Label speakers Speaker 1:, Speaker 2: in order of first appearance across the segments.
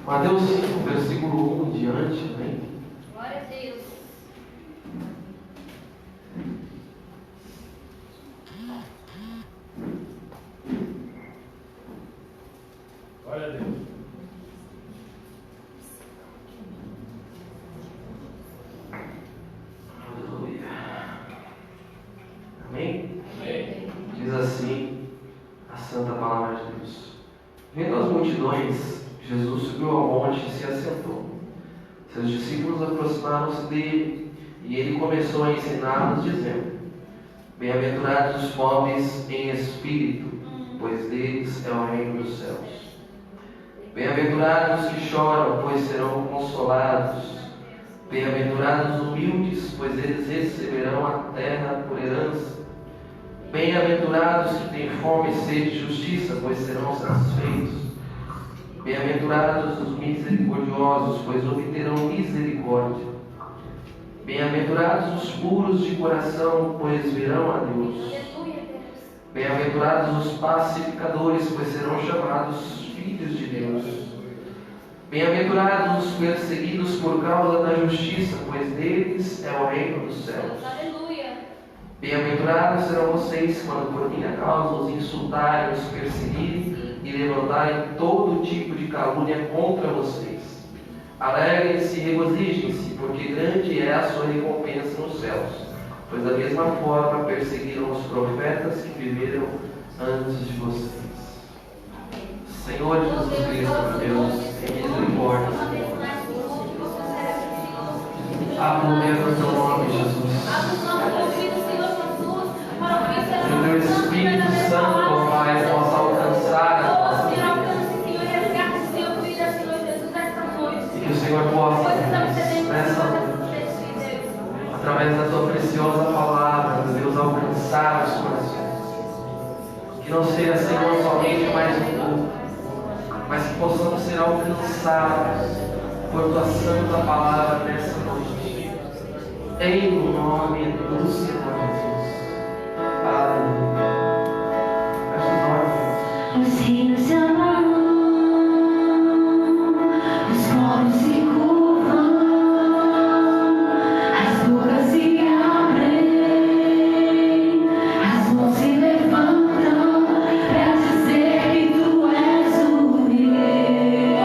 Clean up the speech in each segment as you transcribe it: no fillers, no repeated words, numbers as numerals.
Speaker 1: Mateus 5, versículo 1 em diante, amém?
Speaker 2: Glória a Deus.
Speaker 3: Glória a Deus.
Speaker 1: Aleluia. Amém?
Speaker 3: Amém.
Speaker 1: Diz assim a santa palavra de Deus. Vendo as multidões, Jesus subiu ao monte e se assentou. Seus discípulos aproximaram-se dele e ele começou a ensiná-los, dizendo: Bem-aventurados os pobres em espírito, pois deles é o reino dos céus. Bem-aventurados os que choram, pois serão consolados. Bem-aventurados os humildes, pois eles receberão a terra por herança. Bem-aventurados que têm fome e sede de justiça, pois serão satisfeitos. Bem-aventurados os misericordiosos, pois obterão misericórdia. Bem-aventurados os puros de coração, pois verão a Deus. Bem-aventurados os pacificadores, pois serão chamados filhos de Deus. Bem-aventurados os perseguidos por causa da justiça, pois deles é o reino dos céus. Bem-aventurados serão vocês quando por minha causa os insultarem, os perseguirem e levantarem todo tipo de calúnia contra vocês. Alegrem-se e regozijem-se, porque grande é a sua recompensa nos céus, pois da mesma forma perseguiram os profetas que viveram antes de vocês. Senhor Jesus Cristo, meu Deus, tem misericórdia. Abra o teu nome, Jesus. Que o teu Espírito Santo, ó Pai, possa alcançar a nossa vida. E que o Senhor possa, nessa noite, através da tua preciosa palavra, meu Deus, alcançar os corações. Que não seja, Senhor, somente mais um pouco, mas que possamos ser alcançados por tua santa palavra nessa noite. Em o nome do Senhor Jesus. Aleluia. Feche os olhos.
Speaker 4: Os rios se abalam, os povos se curvam, as bocas se abrem, as mãos se levantam para dizer que tu és o rei.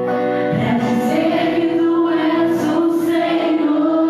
Speaker 4: Para dizer que tu és o Senhor.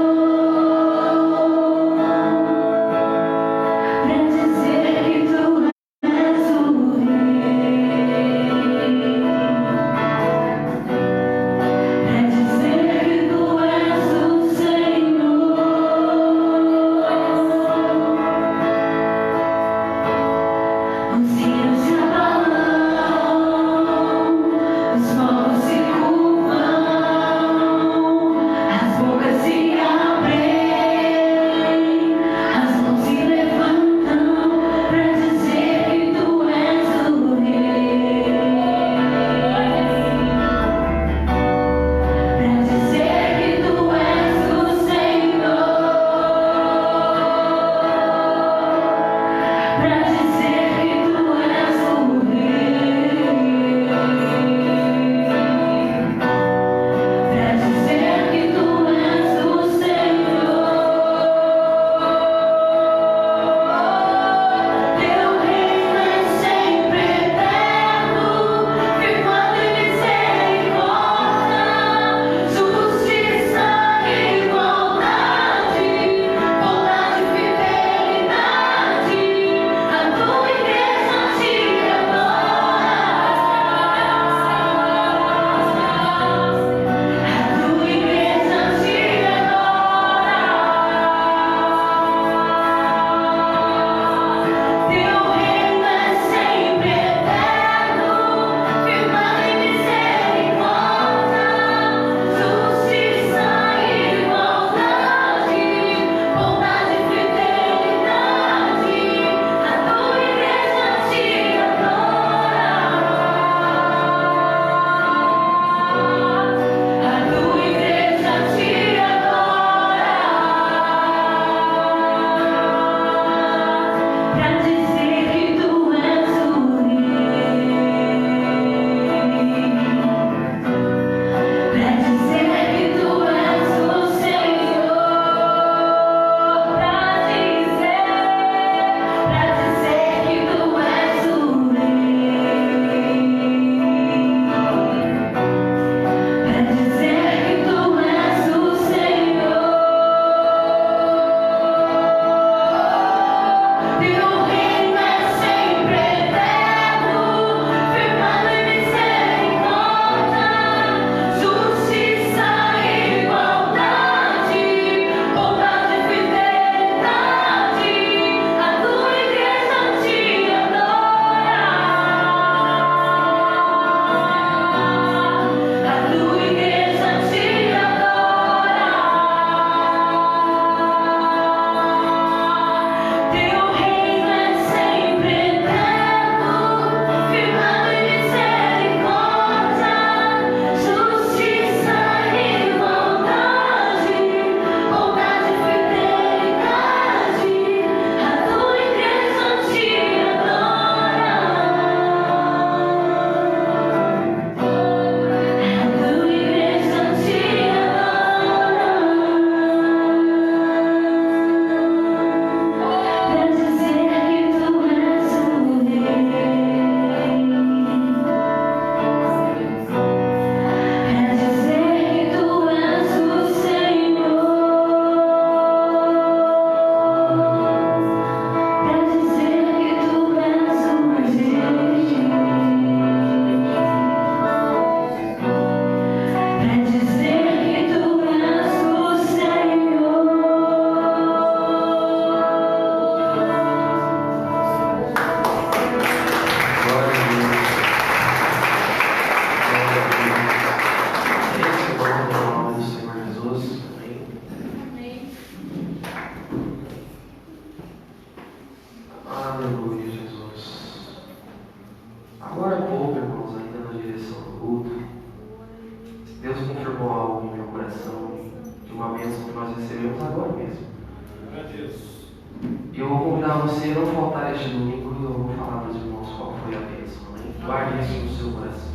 Speaker 1: eu vou convidar você a não faltar este domingo, eu vou falar para os irmãos qual foi a bênção. Guarde isso no seu coração.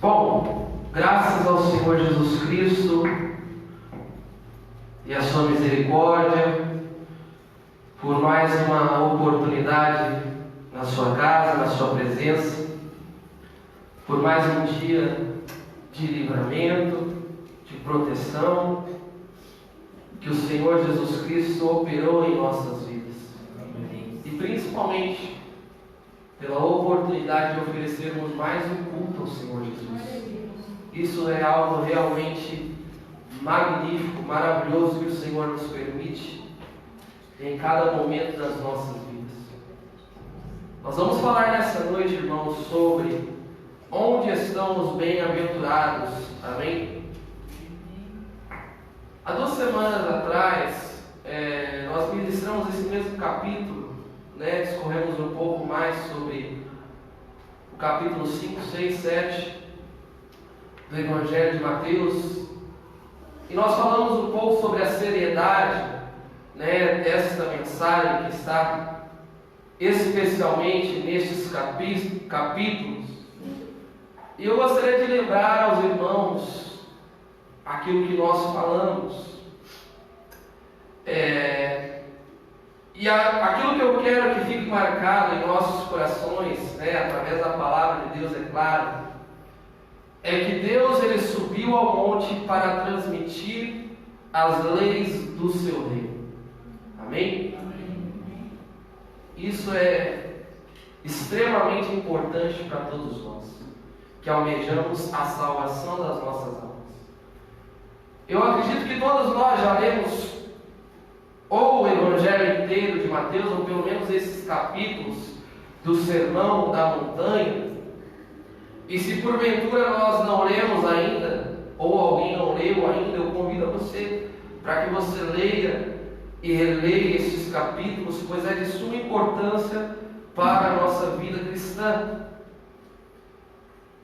Speaker 1: Bom, graças ao Senhor Jesus Cristo e a sua misericórdia, por mais uma oportunidade na sua casa, na sua presença, por mais um dia de livramento, de proteção, que o Senhor Jesus Cristo operou em nossas vidas. Amém. E principalmente pela oportunidade de oferecermos mais um culto ao Senhor Jesus. Isso é algo realmente magnífico, maravilhoso que o Senhor nos permite em cada momento das nossas vidas. Nós vamos falar nessa noite, irmãos, sobre onde estão os bem-aventurados. Amém? Há 2 semanas atrás, nós ministramos esse mesmo capítulo, discorremos um pouco mais sobre o capítulo 5, 6, 7 do Evangelho de Mateus, e nós falamos um pouco sobre a seriedade desta mensagem que está especialmente nestes capítulos. E eu gostaria de lembrar aos irmãos aquilo que nós falamos. E aquilo que eu quero que fique marcado em nossos corações, através da palavra de Deus, é claro, é que Deus ele subiu ao monte para transmitir as leis do seu reino. Amém? Amém. Isso é extremamente importante para todos nós, que almejamos a salvação das nossas almas. Eu acredito que todos nós já lemos ou o Evangelho inteiro de Mateus, ou pelo menos esses capítulos do Sermão da Montanha. E se porventura nós não lemos ainda, ou alguém não leu ainda, eu convido a você para que você leia e releia esses capítulos, pois é de suma importância para a nossa vida cristã.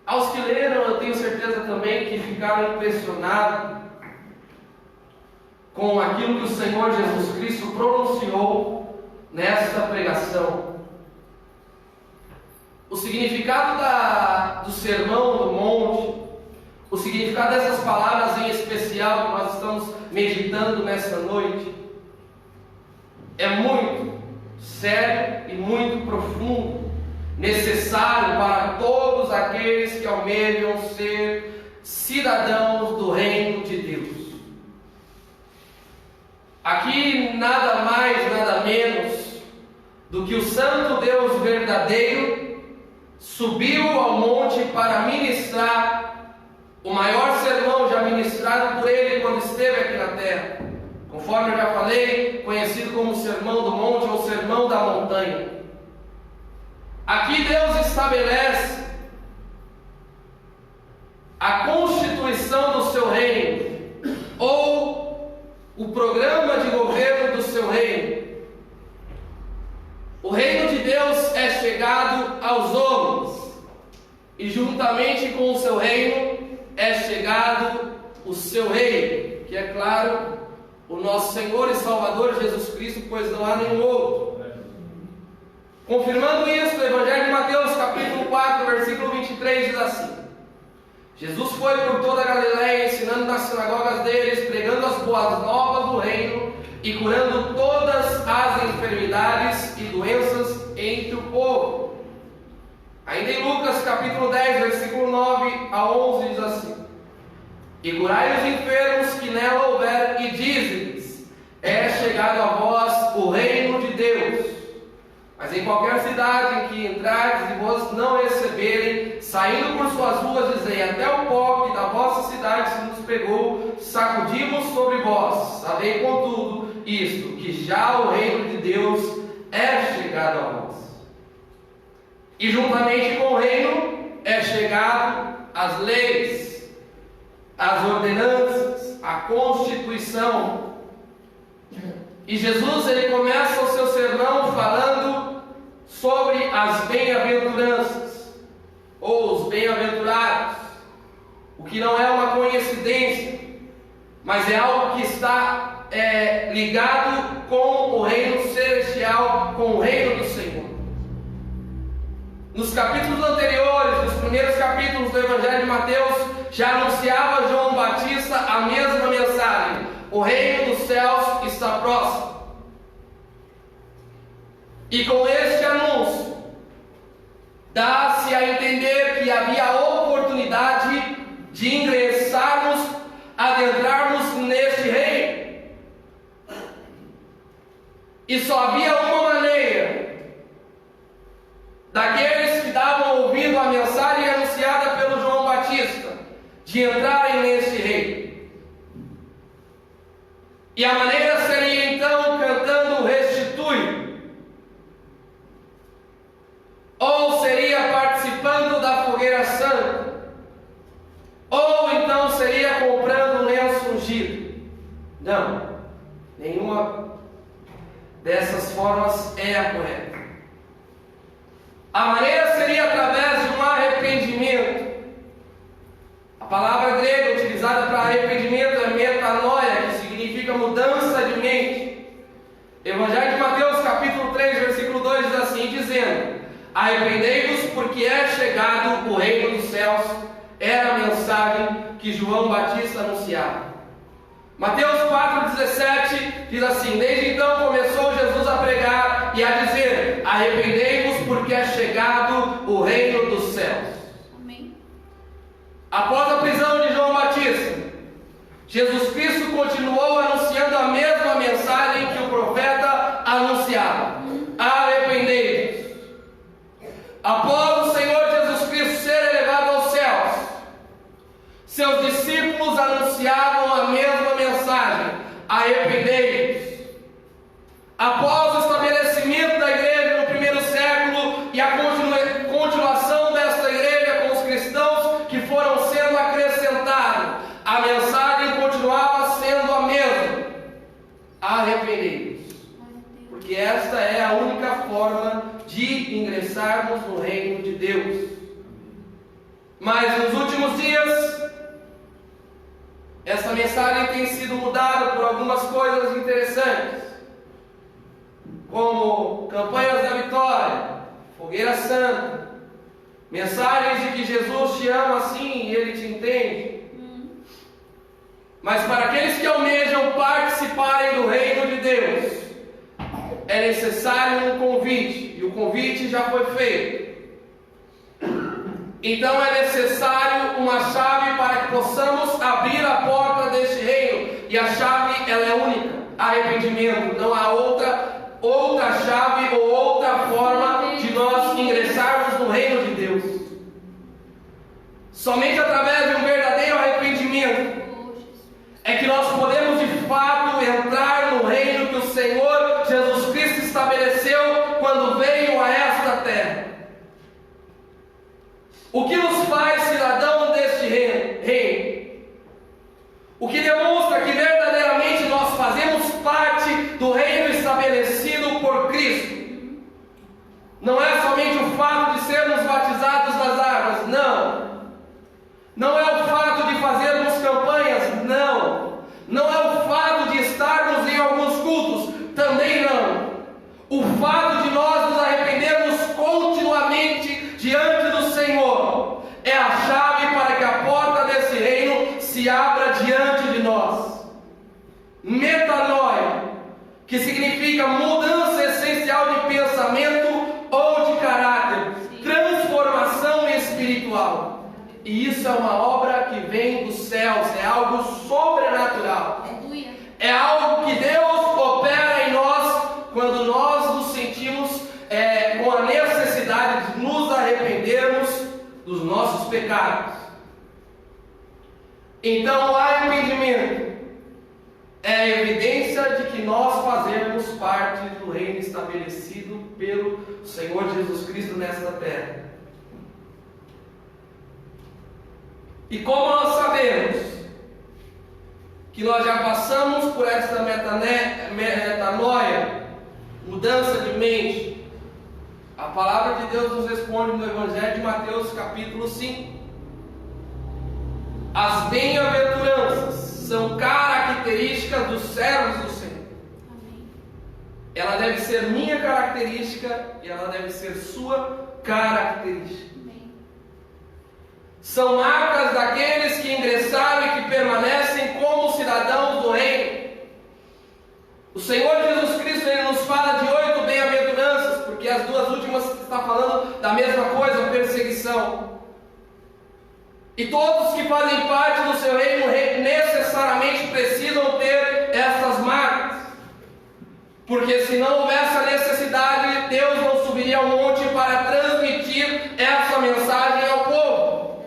Speaker 1: Aos que leram, eu tenho certeza também que ficaram impressionados com aquilo que o Senhor Jesus Cristo pronunciou nesta pregação. O significado do Sermão do Monte, o significado dessas palavras em especial que nós estamos meditando nessa noite, é muito sério e muito profundo, necessário para todos aqueles que almejam ser cidadãos do reino de Deus. Aqui nada mais, nada menos do que o Santo Deus verdadeiro subiu ao monte para ministrar o maior sermão já ministrado por ele quando esteve aqui na terra, conforme eu já falei, conhecido como Sermão do Monte ou Sermão da Montanha. Aqui Deus estabelece a constituição do seu reino, ou o programa de governo do seu reino. O reino de Deus é chegado aos homens, e juntamente com o seu reino é chegado o seu rei, que é claro, o nosso Senhor e Salvador Jesus Cristo, pois não há nenhum outro. Confirmando isso, o Evangelho de Mateus, capítulo 4, versículo 23, diz assim: Jesus foi por toda a Galileia, ensinando nas sinagogas deles, pregando as boas novas do reino e curando todas as enfermidades e doenças entre o povo. Ainda em Lucas capítulo 10, versículo 9 a 11 diz assim: E curai os enfermos que nela houver, e dize-lhes: É chegado a vós o reino de Deus. Mas em qualquer cidade em que entrardes e vos não receberem, saindo por suas ruas, dizei: Até o pó que da vossa cidade se nos pegou, sacudimos sobre vós. Sabei, contudo, isto, que já o reino de Deus é chegado a vós. E juntamente com o reino é chegado as leis, as ordenanças, a constituição. E Jesus ele começa o seu sermão falando sobre as bem-aventuranças, ou os bem-aventurados, o que não é uma coincidência, mas é algo que está ligado com o reino celestial com o reino do Senhor. Nos capítulos anteriores, nos primeiros capítulos do Evangelho de Mateus, já anunciava João Batista a mesma mensagem: o reino dos céus está próximo. E com este anúncio, dá-se a entender que havia a oportunidade de ingressarmos, adentrarmos neste reino. E só havia uma maneira daqueles que estavam ouvindo a mensagem anunciada pelo João Batista de entrarem neste reino. E a maneira seria então cantando Restitui, ou seria participando da fogueira santa, ou então seria comprando um lenço ungido. Não, nenhuma dessas formas é a correta. A maneira seria através de um arrependimento. A palavra grega utilizada para arrependimento é metanoia, que significa mudança de mente. Evangelho de Mateus capítulo 3, versículo 2 diz assim, dizendo: arrependei-vos, porque é chegado o reino dos céus. Era a mensagem que João Batista anunciava. Mateus 4,17 diz assim: desde então começou Jesus a pregar e a dizer: arrependei-vos, porque é chegado o reino dos céus.
Speaker 4: Amém.
Speaker 1: Após a prisão de João Batista, Jesus Cristo continuou anunciando a mesma mensagem que o profeta anunciava: arrependei-vos. Após o Senhor Jesus Cristo ser elevado aos céus, seus discípulos anunciavam a mesma mensagem: arrependei-vos. Após o estabelecimento da igreja no primeiro século e a continuação desta igreja com os cristãos que foram sendo acrescentados, a mensagem continuava sendo a mesma: arrependei-vos. Porque esta é a única forma de ingressarmos no reino de Deus. Mas nos últimos dias, essa mensagem tem sido mudada por algumas coisas interessantes, como campanhas da vitória, fogueira santa, mensagens de que Jesus te ama assim e Ele te entende. Mas para aqueles que almejam participarem do reino de Deus, é necessário um convite, e o convite já foi feito. Então é necessário uma chave para que possamos abrir a porta deste reino, e a chave ela é única: arrependimento. Não há outra chave ou outra forma de nós ingressarmos no reino de Deus. Somente através de um verdadeiro arrependimento é que nós podemos de fato entrar no reino que o Senhor Jesus Cristo estabeleceu quando veio a esta terra. O que nos faz cidadão deste reino? O que demonstra que verdadeiramente nós fazemos parte do reino estabelecido por Cristo. Não é somente o fato de sermos batizados nas águas, não. Não é o fato de fazermos campanhas, não. Não é o fato de estarmos em alguns cultos, também não. O fato de nós nos arrependermos continuamente diante do Senhor é a chave para que a porta desse reino se abra diante de nós. Metanoia, que significa mudança essencial de pensamento ou de caráter, transformação espiritual. E isso é uma obra que vem dos céus, é algo sobrenatural. É algo que Deus opera em nós quando nós nos sentimos com a necessidade de nos arrependermos dos nossos pecados. Então o arrependimento é a evidência de que nós fazemos parte do reino estabelecido pelo Senhor Jesus Cristo nesta terra. E como nós sabemos que nós já passamos por esta metanoia, mudança de mente, a palavra de Deus nos responde no Evangelho de Mateus capítulo 5. As bem-aventuranças são características dos servos do Senhor. ela deve ser minha característica e ela deve ser sua característica. São marcas daqueles que ingressaram e que permanecem como cidadãos do reino. O Senhor Jesus Cristo, Ele nos fala de 8 bem-aventuranças, porque as duas últimas está falando da mesma coisa, perseguição. E todos que fazem parte do seu reino necessariamente precisam ter essas marcas. Porque se não houvesse a necessidade, Deus não subiria ao monte para transmitir essa mensagem ao povo.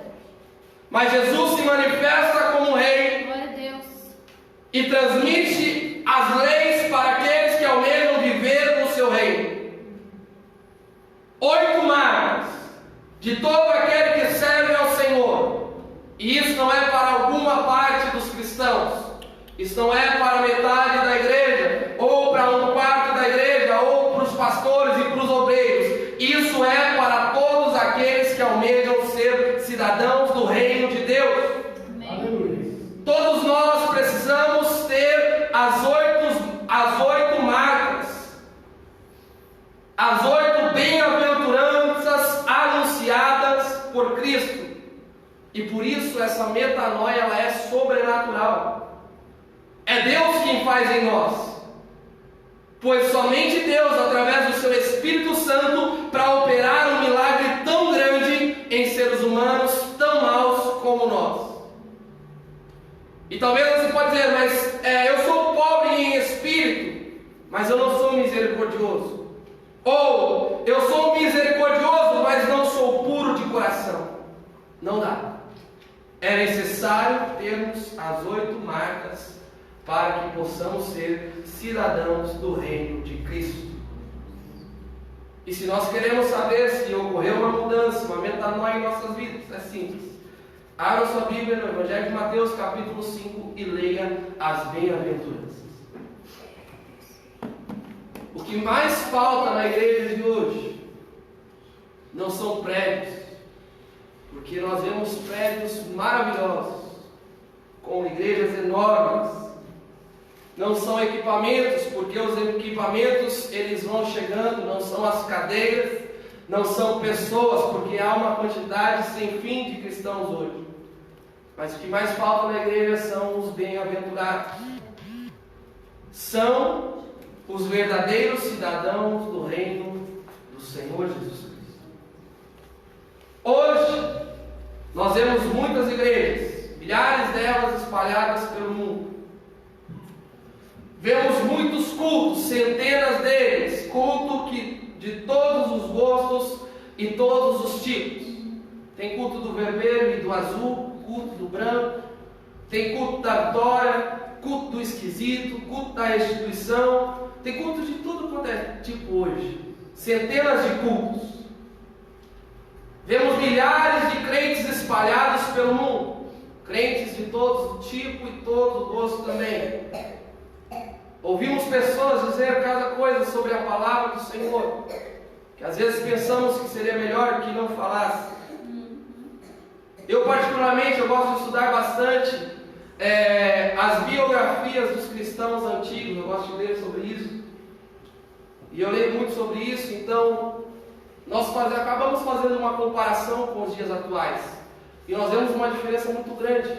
Speaker 1: Mas Jesus se manifesta como rei.
Speaker 4: Glória a Deus.
Speaker 1: E transmite as leis para aqueles que almejam viver no seu reino. 8 marcas de todo aquele que serve ao Senhor. E isso não é para alguma parte dos cristãos. Isso não é para metade da igreja, ou para um quarto da igreja, ou para os pastores e para os obreiros. Isso é para todos aqueles que almejam ser cidadãos do reino de Deus.
Speaker 3: Amém.
Speaker 1: Todos nós precisamos ter as oito marcas, as 8 bem-aventuranças anunciadas por Cristo. E por isso essa metanoia ela é sobrenatural. É Deus quem faz em nós, pois somente Deus, através do seu Espírito Santo, para operar um milagre tão grande em seres humanos tão maus como nós. E talvez você pode dizer, mas eu sou pobre em espírito, mas eu não sou misericordioso. Ou eu sou misericordioso, mas não sou puro de coração. Não dá. É necessário termos as 8 marcas para que possamos ser cidadãos do reino de Cristo. E se nós queremos saber se ocorreu uma mudança, uma metanoia em nossas vidas, é simples. Abra sua Bíblia no Evangelho de Mateus, capítulo 5, e leia as bem-aventuranças. O que mais falta na igreja de hoje não são prédios, porque nós vemos prédios maravilhosos, com igrejas enormes. Não são equipamentos, porque os equipamentos eles vão chegando, não são as cadeiras, não são pessoas, porque há uma quantidade sem fim de cristãos hoje. Mas o que mais falta na igreja são os bem-aventurados. São os verdadeiros cidadãos do reino do Senhor Jesus Cristo. Hoje, nós vemos muitas igrejas, milhares delas espalhadas pelo mundo. Vemos muitos cultos, centenas deles, culto de todos os gostos e todos os tipos. Tem culto do vermelho e do azul, culto do branco, tem culto da vitória, culto do esquisito, culto da restituição, tem culto de tudo quanto é tipo hoje. Centenas de cultos. Vemos milhares de crentes espalhados pelo mundo, crentes de todo tipo e todo gosto também. Ouvimos pessoas dizer cada coisa sobre a palavra do Senhor, que às vezes pensamos que seria melhor que não falasse. Eu particularmente, eu gosto de estudar bastante as biografias dos cristãos antigos, eu gosto de ler sobre isso. E eu leio muito sobre isso, então nós acabamos fazendo uma comparação com os dias atuais. E nós vemos uma diferença muito grande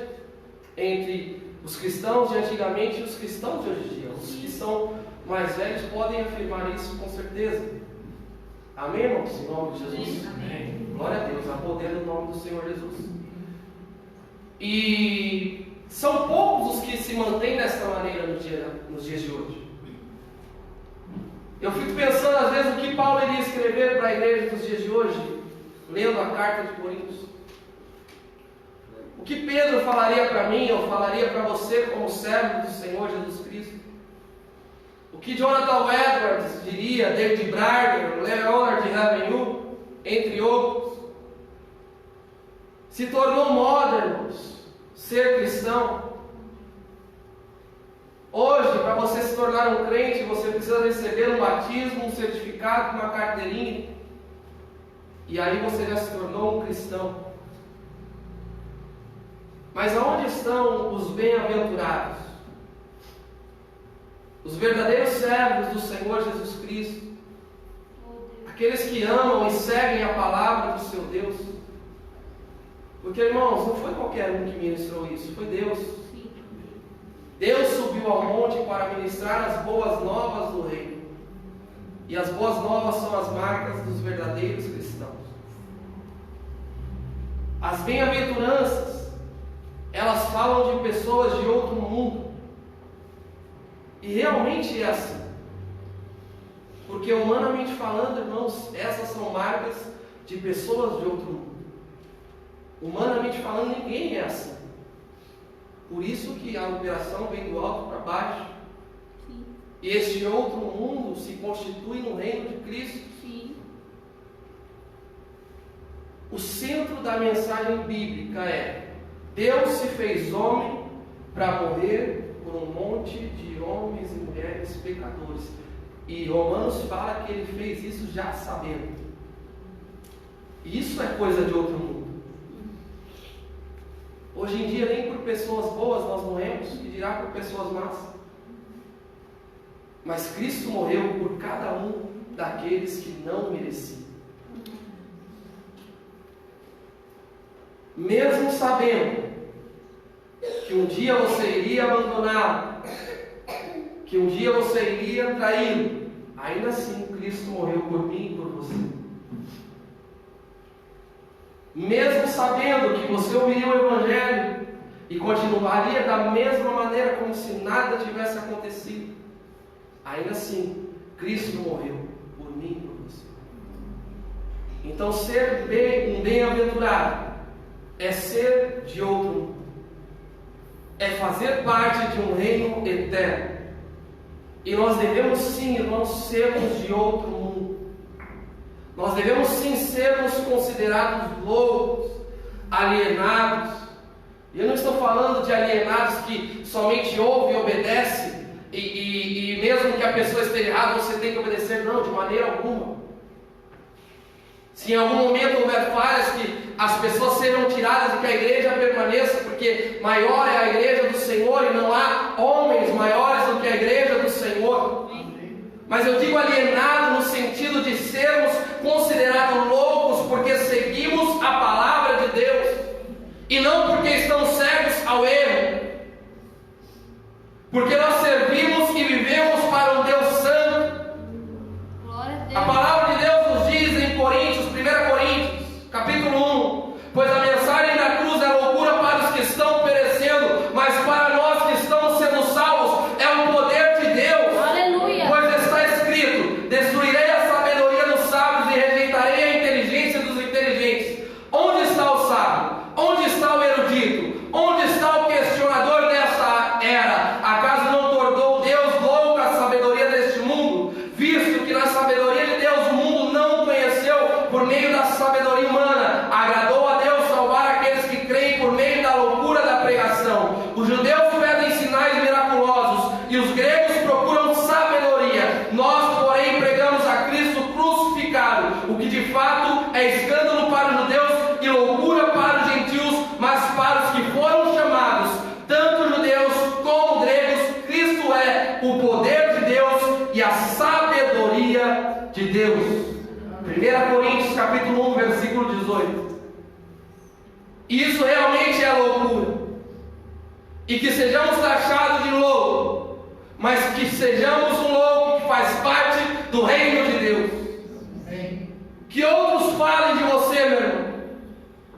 Speaker 1: entre os cristãos de antigamente e os cristãos de hoje em dia. Os que são mais velhos podem afirmar isso com certeza. Amém, irmãos? Em nome de Jesus.
Speaker 3: Amém.
Speaker 1: Glória a Deus, há poder no nome do Senhor Jesus. E são poucos os que se mantêm dessa maneira nos dias de hoje. Eu fico pensando às vezes o que Paulo iria escrever para a igreja dos dias de hoje, lendo a carta de Coríntios. O que Pedro falaria para mim, ou falaria para você como servo do Senhor Jesus Cristo? O que Jonathan Edwards diria, David Braga, Leonard Ravenhill, entre outros? Se tornou moda, irmãos, ser cristão. Hoje, para você se tornar um crente, você precisa receber um batismo, um certificado, uma carteirinha. E aí você já se tornou um cristão. Mas aonde estão os bem-aventurados? Os verdadeiros servos do Senhor Jesus Cristo, aqueles que amam e seguem a palavra do seu Deus. Porque, irmãos, não foi qualquer um que ministrou isso, foi Deus. Deus subiu ao monte para ministrar as boas novas do reino. E as boas novas são as marcas dos verdadeiros cristãos. As bem-aventuranças, elas falam de pessoas de outro mundo. E realmente é assim. Porque humanamente falando, irmãos, essas são marcas de pessoas de outro mundo. Humanamente falando, ninguém é assim. Por isso que a operação vem do alto para baixo. Sim. E este outro mundo se constitui no reino de Cristo. Sim. O centro da mensagem bíblica é: Deus se fez homem para morrer por um monte de homens e mulheres pecadores. E Romanos fala que ele fez isso já sabendo. Isso é coisa de outro mundo. Hoje em dia, nem por pessoas boas nós morremos, que dirá por pessoas más. Mas Cristo morreu por cada um daqueles que não mereciam. Mesmo sabendo que um dia você iria abandoná-lo, que um dia você iria traí-lo, ainda assim Cristo morreu por mim e por você. Mesmo sabendo que você ouviria o Evangelho e continuaria da mesma maneira como se nada tivesse acontecido, ainda assim Cristo morreu por mim e por você. Então ser um bem-aventurado é ser de outro mundo, é fazer parte de um reino eterno. E nós devemos sim, irmãos, sermos de outro mundo. Nós devemos sim sermos considerados loucos, alienados. E eu não estou falando de alienados que somente ouvem e obedecem, e mesmo que a pessoa esteja errada, você tem que obedecer. Não, de maneira alguma. Se em algum momento houver falhas, que as pessoas sejam tiradas e que a igreja permaneça, porque maior é a igreja do Senhor e não há homens maiores do que a igreja do Senhor. Mas eu digo alienado no sentido de sermos considerados loucos porque seguimos a palavra de Deus e não porque estamos cegos ao erro, porque nós servimos e vivemos para um Deus santo. A palavra de Deus nos diz em Coríntios, 1 Coríntios, capítulo 1: pois a mensagem da cruz é loucura para os que estão perecendo, mas para nós que estamos sendo salvos é o poder de Deus.
Speaker 4: Aleluia.
Speaker 1: Pois está escrito: destruirei a sabedoria dos sábios e rejeitarei a inteligência dos inteligentes. Onde está o sábio? Onde está o erudito? Onde está o questionador desta era? Acaso não tornou Deus louco a sabedoria deste mundo? Visto que na sabedoria de Deus o mundo não conheceu por meio da sabedoria humana, agradou a Deus salvar aqueles que creem por meio da loucura da pregação. Os judeus pedem sinais miraculosos e os gregos procuram sabedoria. Nós, porém, pregamos a Cristo crucificado, o que de fato é escândalo para os judeus e loucura para os gentios, mas para os que foram chamados, tanto judeus como gregos, Cristo é o poder de Deus e a sabedoria de Deus. 1 Coríntios capítulo 1, versículo 18. Isso realmente é loucura. E que sejamos taxados de louco, mas que sejamos um louco que faz parte do reino de Deus. Que outros falem de você, meu irmão.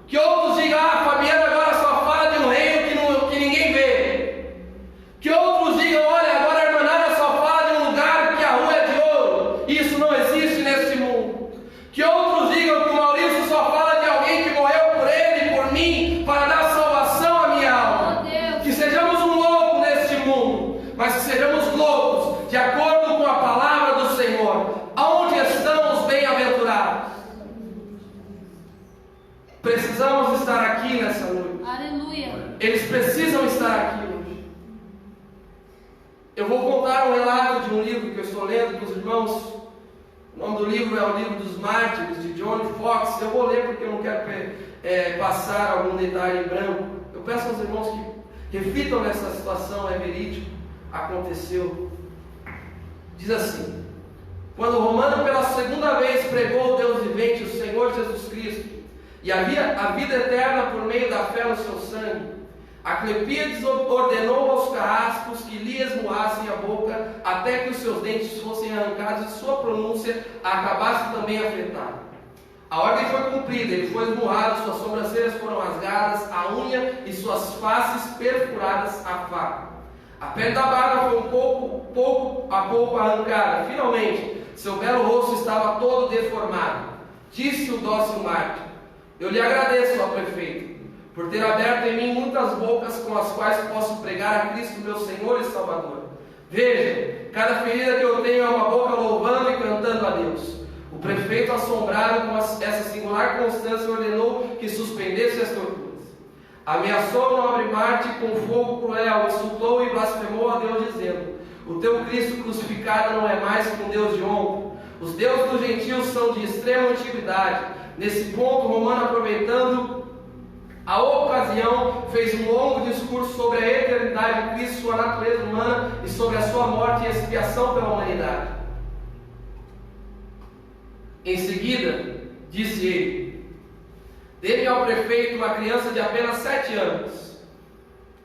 Speaker 1: Que outros digam: ah, Fabiano agora só fala de um reino que ninguém vê. Que outros digam: olha, agora a irmã Nádia só fala de um lugar que a rua é de ouro. Isso não existe nesse mundo. Que outros digam que o Maurício só fala de alguém que morreu por ele e por mim para dar salvação à minha alma. Que sejamos um louco neste mundo, mas que sejamos loucos de acordo com a palavra do Senhor. Aonde estão os bem-aventurados? Precisamos estar aqui nessa noite.
Speaker 4: Aleluia.
Speaker 1: Eles precisam estar aqui hoje. Eu vou contar um relato de um livro que eu estou lendo com os irmãos. O nome do livro é O Livro dos Mártires, de John Fox. Eu vou ler porque eu não quero passar algum detalhe em branco. Eu peço aos irmãos que reflitam nessa situação, é verídico, aconteceu. Diz assim: quando o Romano pela segunda vez pregou o Deus vivente, o Senhor Jesus Cristo, e havia a vida eterna por meio da fé no seu sangue, Asclepíades ordenou aos carrascos que lhe esmoassem a boca até que os seus dentes fossem arrancados e sua pronúncia acabasse também afetada. A ordem foi cumprida, ele foi esmurrado, suas sobrancelhas foram rasgadas, a unha e suas faces perfuradas a faca. A pele da barba foi pouco a pouco arrancada. Finalmente, seu belo rosto estava todo deformado. Disse o dócil mártir: eu lhe agradeço, ó prefeito, por ter aberto em mim muitas bocas com as quais posso pregar a Cristo, meu Senhor e Salvador. Veja, cada ferida que eu tenho é uma boca louvando e cantando a Deus. O prefeito, assombrado com essa singular constância, ordenou que suspendesse as torturas. Ameaçou o nobre mártir com fogo cruel, insultou e blasfemou a Deus, dizendo: o teu Cristo crucificado não é mais que um Deus de honra. Os deuses dos gentios são de extrema antiguidade. Nesse ponto, o Romano, aproveitando a ocasião, fez um longo discurso sobre a eternidade de Cristo, sua natureza humana e sobre a sua morte e expiação pela humanidade. Em seguida, disse ele: dê-me ao prefeito uma criança de apenas 7 anos,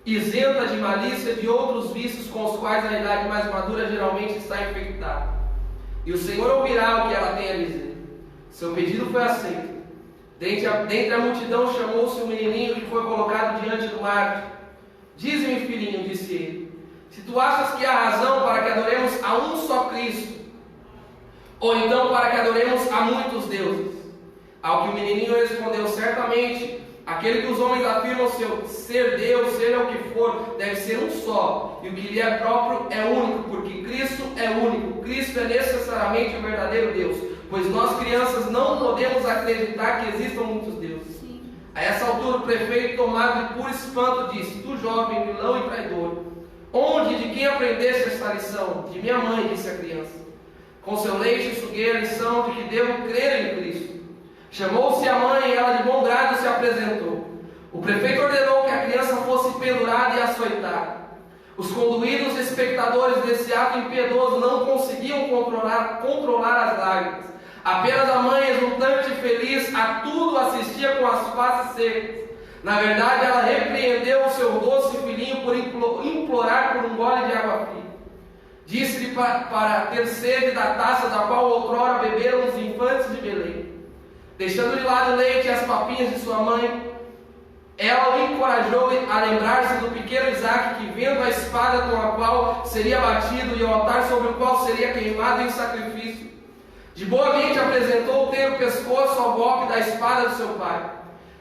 Speaker 1: isenta de malícia e de outros vícios com os quais a idade mais madura geralmente está infectada, e o Senhor ouvirá o que ela tem a dizer. Seu pedido foi aceito. Dentre a multidão chamou-se um menininho que foi colocado diante do mártir. Dize-me, filhinho, disse ele, se tu achas que há razão para que adoremos a um só Cristo, ou então para que adoremos a muitos deuses? Ao que o menininho respondeu: certamente, aquele que os homens afirmam ser Deus, seja o que for, deve ser um só, e o que lhe é próprio é único, porque Cristo é único. Cristo é necessariamente o verdadeiro Deus, pois nós crianças não podemos acreditar que existam muitos deuses. Sim. A essa altura o prefeito, tomado de puro espanto, disse: tu jovem, vilão e traidor, onde e de quem aprendeste esta lição? De minha mãe, disse a criança. Com seu leite suguei a lição de que devo crer em Cristo. Chamou-se a mãe e ela de bom grado se apresentou. O prefeito ordenou que a criança fosse pendurada e açoitada. Os conduídos espectadores desse ato impiedoso não conseguiam controlar as lágrimas. Apenas a mãe, exultante e feliz, a tudo assistia com as faces secas. Na verdade, ela repreendeu o seu doce filhinho por implorar por um gole de água fria. Disse-lhe para ter sede da taça da qual outrora beberam os infantes de Belém. Deixando de lado o leite e as papinhas de sua mãe, ela o encorajou a lembrar-se do pequeno Isaac, que, vendo a espada com a qual seria batido e o altar sobre o qual seria queimado em sacrifício, de boa mente apresentou ter o pescoço ao golpe da espada do seu pai.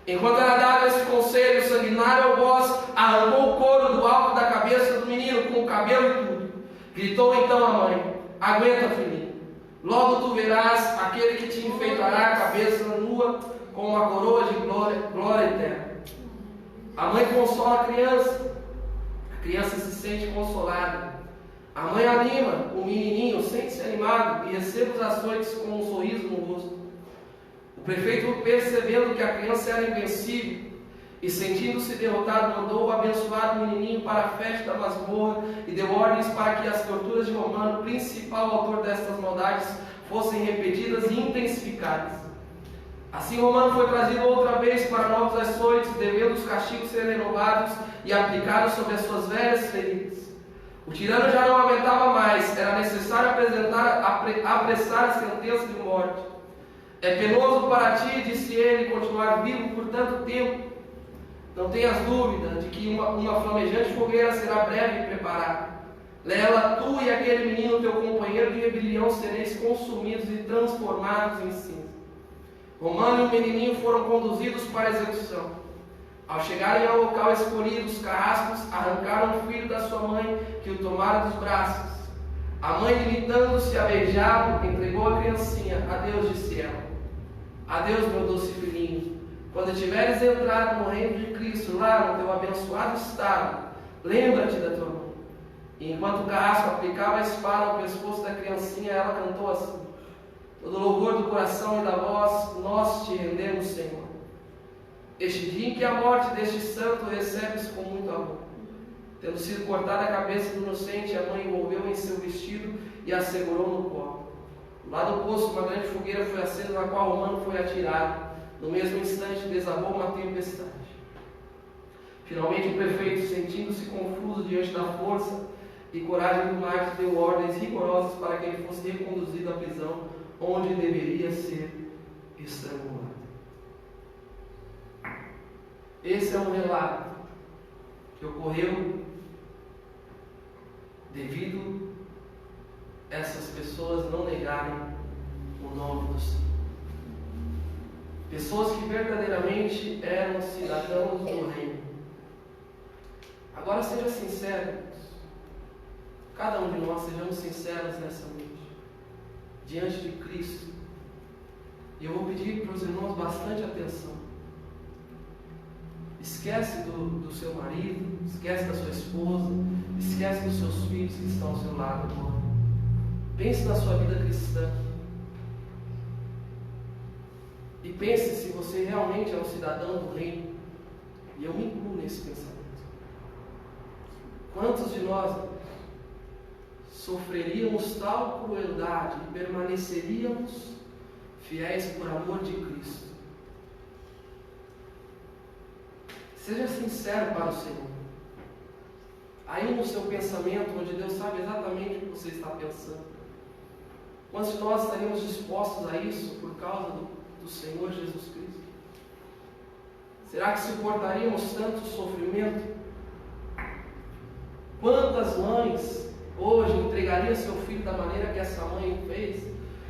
Speaker 1: Enquanto era dado esse conselho, o sanguinário algoz arrancou o couro do alto da cabeça do menino, com o cabelo e tudo. Gritou então a mãe: aguenta, filhinho, logo tu verás aquele que te enfeitará a cabeça nua com uma coroa de glória eterna. A mãe consola a criança se sente consolada. A mãe anima o menininho, sente-se animado e recebe os açoites com um sorriso no rosto. O prefeito, percebendo que a criança era invencível e sentindo-se derrotado, mandou o abençoado menininho para a festa da masmorra e deu ordens para que as torturas de Romano, principal autor destas maldades, fossem repetidas e intensificadas. Assim Romano foi trazido outra vez para novos açoites, devendo os castigos serem renovados e aplicados sobre as suas velhas feridas. O tirano já não aguentava mais, era necessário apressar a sentença de morte. É penoso para ti, disse ele, continuar vivo por tanto tempo. Não tenhas dúvida de que uma flamejante fogueira será breve preparada. Nela, tu e aquele menino, teu companheiro de rebelião, sereis consumidos e transformados em cinza. Romano e o menininho foram conduzidos para a execução. Ao chegarem ao local escolhido, os carrascos arrancaram o filho da sua mãe, que o tomara dos braços. A mãe, limitando-se a beijá-lo, entregou a criancinha. Adeus, disse ela. Adeus, meu doce filhinho. Quando tiveres entrado no reino de Cristo, lá no teu abençoado estado, lembra-te da tua mãe. E enquanto o carrasco aplicava a espada ao pescoço da criancinha, ela cantou assim: todo louvor do coração e da voz, nós te rendemos, Senhor. Este dia em que a morte deste santo recebes com muito amor. Tendo sido cortada a cabeça do inocente, a mãe envolveu em seu vestido e a segurou no colo. Lá do poço, uma grande fogueira foi acesa, na qual o humano foi atirado. No mesmo instante, desabou uma tempestade. Finalmente, o prefeito, sentindo-se confuso diante da força e coragem do Marte, deu ordens rigorosas para que ele fosse reconduzido à prisão, onde deveria ser estrangulado. Esse é um relato que ocorreu devido a essas pessoas não negarem o nome do Senhor. Pessoas que verdadeiramente eram cidadãos do reino. Agora seja sincero, cada um de nós sejamos sinceros nessa noite, diante de Cristo. E eu vou pedir para os irmãos bastante atenção. Esquece do seu marido, esquece da sua esposa, esquece dos seus filhos que estão ao seu lado agora. Pense na sua vida cristã. E pense se você realmente é um cidadão do reino. E eu me incluo nesse pensamento. Quantos de nós sofreríamos tal crueldade e permaneceríamos fiéis por amor de Cristo? Seja sincero para o Senhor. Aí no seu pensamento, onde Deus sabe exatamente o que você está pensando. Quantos de nós estaríamos dispostos a isso por causa do Senhor Jesus Cristo? Será que suportaríamos tanto sofrimento? Quantas mães hoje entregariam seu filho da maneira que essa mãe fez,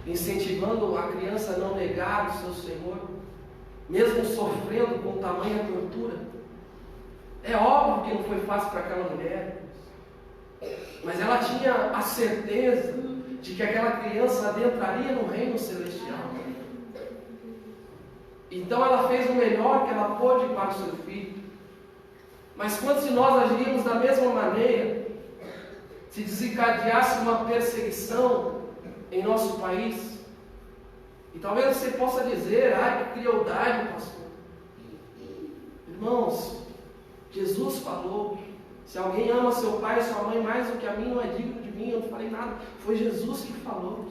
Speaker 1: incentivando a criança a não negar o seu Senhor, mesmo sofrendo com tamanha tortura? É óbvio que não foi fácil para aquela mulher, mas ela tinha a certeza de que aquela criança adentraria no reino celestial. Então ela fez o melhor que ela pôde para o seu filho. Mas quantos de nós agiríamos da mesma maneira se desencadeasse uma perseguição em nosso país? E talvez você possa dizer: ai, que crueldade, pastor. Irmãos, Jesus falou: se alguém ama seu pai e sua mãe mais do que a mim, não é digno de mim. Eu não falei nada, foi Jesus que falou.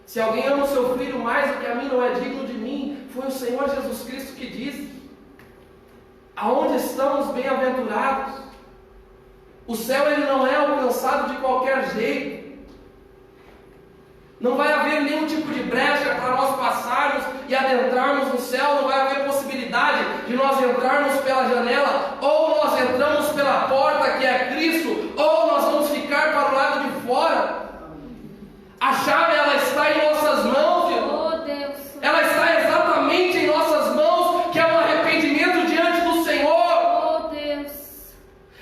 Speaker 1: Se alguém ama o seu filho mais do que a mim, não é digno de mim. Foi o Senhor Jesus Cristo que disse. Aonde estão os bem-aventurados? O céu ele não é alcançado de qualquer jeito. Não vai haver nenhum tipo de brecha para nós passarmos e adentrarmos no céu. Não vai haver possibilidade de nós entrarmos pela janela, ou nós entramos pela porta que é Cristo, ou nós vamos ficar para o lado de fora. A chave ela está em nossas mãos, irmão.
Speaker 4: Oh, Deus.
Speaker 1: Ela está exatamente em nossas mãos, que é um arrependimento diante do Senhor.
Speaker 4: Oh, Deus.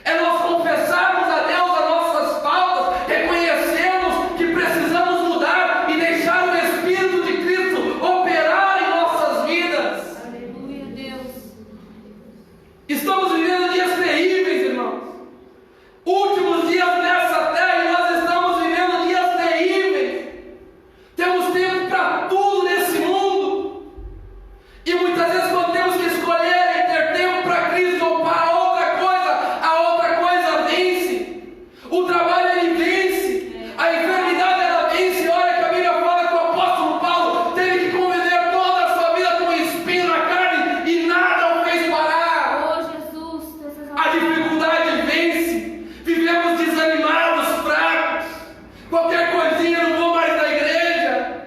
Speaker 1: É nós confessarmos a Deus as nossas faltas, reconhecermos que precisamos mudar e deixar o Espírito de Cristo operar em nossas vidas.
Speaker 4: Aleluia, Deus.
Speaker 1: Estamos vivendo dias terríveis, irmãos. Últimos dias nessa terra e nós estamos vivendo dias terríveis. Temos tempo para tudo nesse mundo. E muitas vezes quando temos que escolher em ter tempo para Cristo ou para outra coisa, a outra coisa vence. O trabalho ele vence. A enfermidade ela vence. Olha que a Bíblia fala que o apóstolo Paulo teve que conviver toda a sua vida com um espinho na carne e nada o fez parar.
Speaker 4: Oh, Jesus.
Speaker 1: A dificuldade vence. Vivemos desanimados, fracos. Qualquer coisinha, não vou mais na igreja.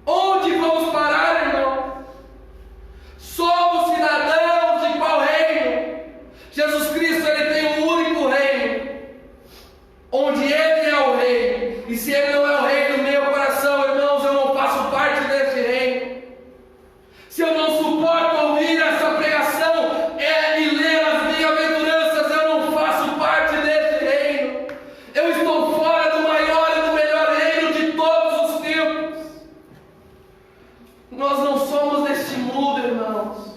Speaker 1: Onde vamos parar, irmão? Somos cidadãos de qual reino? Jesus Cristo ele tem um único reino, onde Ele é o rei. E se Ele não é o rei do meu coração, irmãos, eu não faço parte desse reino. Se eu não suporto ouvir essa pregação e ler as bem-aventuranças, eu não faço parte desse reino. Eu estou fora do maior e do melhor reino de todos os tempos. Nós não somos deste mundo, irmãos.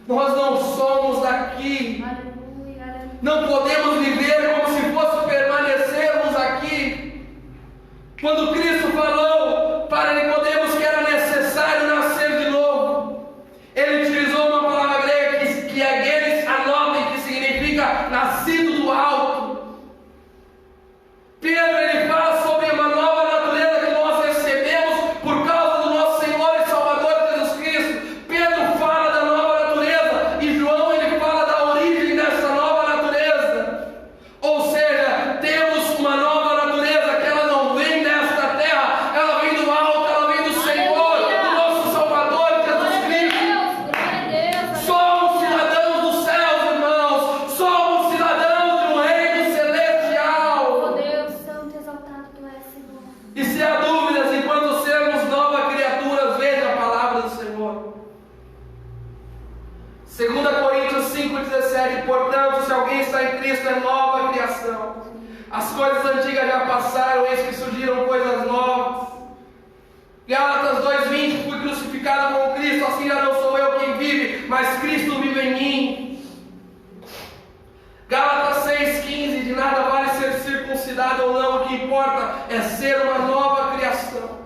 Speaker 1: Nós não somos daqui.
Speaker 4: Aleluia, aleluia.
Speaker 1: Não podemos viver como se fosse permanecermos aqui. Quando Cristo falou para Nicodemos que era necessário nascer de novo, Ele utilizou uma palavra grega que é genes anotem, que significa nascido do alto. Pedro ele fala sobre uma nova 17: portanto, se alguém está em Cristo, é nova criação. As coisas antigas já passaram, eis que surgiram coisas novas. Gálatas 2:20: fui crucificado com Cristo, assim já não sou eu quem vive, mas Cristo vive em mim. Gálatas 6:15: de nada vale ser circuncidado ou não, o que importa é ser uma nova criação.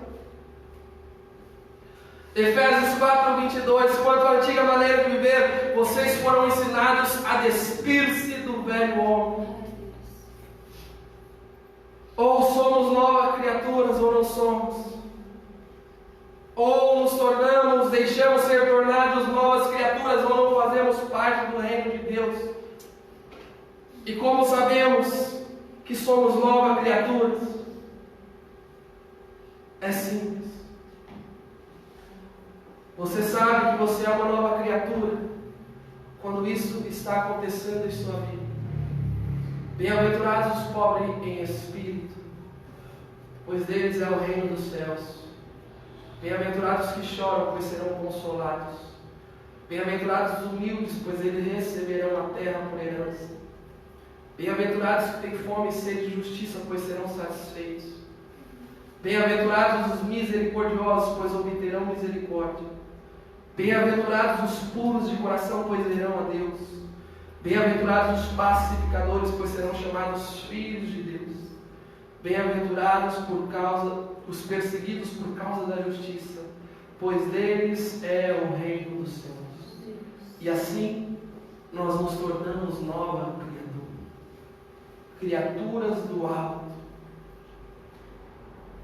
Speaker 1: Efésios 4:22: quanto à antiga maneira de viver, vocês foram ensinados a despir-se do velho homem. Ou somos novas criaturas ou não somos. Ou nos tornamos, deixamos ser tornados novas criaturas ou não fazemos parte do reino de Deus. E como sabemos que somos novas criaturas? É simples. Você sabe que você é uma nova criatura quando isso está acontecendo em sua vida. Bem-aventurados os pobres em espírito, pois deles é o reino dos céus. Bem-aventurados que choram, pois serão consolados. Bem-aventurados os humildes, pois eles receberão a terra por herança. Bem-aventurados que têm fome e sede de justiça, pois serão satisfeitos. Bem-aventurados os misericordiosos, pois obterão misericórdia. Bem-aventurados os puros de coração, pois verão a Deus. Bem-aventurados os pacificadores, pois serão chamados filhos de Deus. Bem-aventurados os perseguidos por causa da justiça, pois deles é o reino dos céus. E assim nós nos tornamos nova criaturas do alto.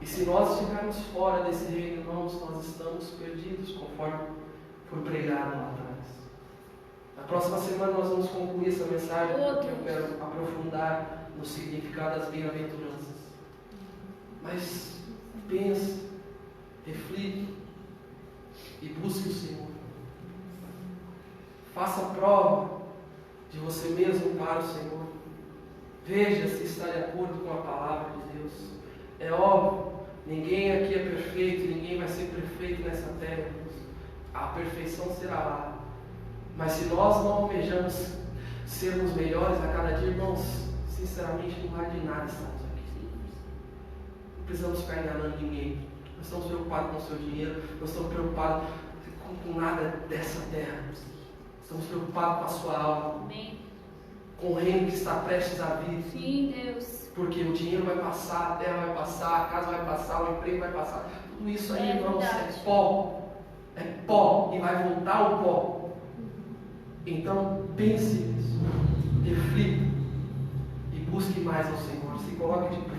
Speaker 1: E se nós estivermos fora desse reino, irmãos, nós estamos perdidos, conforme foi pregado lá atrás. Na próxima semana nós vamos concluir essa mensagem, porque eu quero aprofundar no significado das bem-aventuranças. Mas pense, reflita e busque o Senhor. Faça prova de você mesmo para o Senhor. Veja se está de acordo com a palavra de Deus. É óbvio, ninguém aqui é perfeito, ninguém vai ser perfeito nessa terra. A perfeição será lá. Mas se nós não almejamos sermos melhores a cada dia, irmãos, sinceramente não vale de nada estarmos aqui. Não precisamos ficar enganando ninguém. Nós estamos preocupados com o seu dinheiro, nós estamos preocupados com nada dessa terra. Estamos preocupados com a sua alma.
Speaker 4: Amém.
Speaker 1: Com o reino que está prestes a vir.
Speaker 4: Sim, Deus.
Speaker 1: Porque o dinheiro vai passar, a terra vai passar, a casa vai passar, o emprego vai passar. Tudo isso aí, irmãos, é pó. É pó e vai voltar ao pó. Então, pense nisso. Reflita. E busque mais ao Senhor. Se coloque de pé.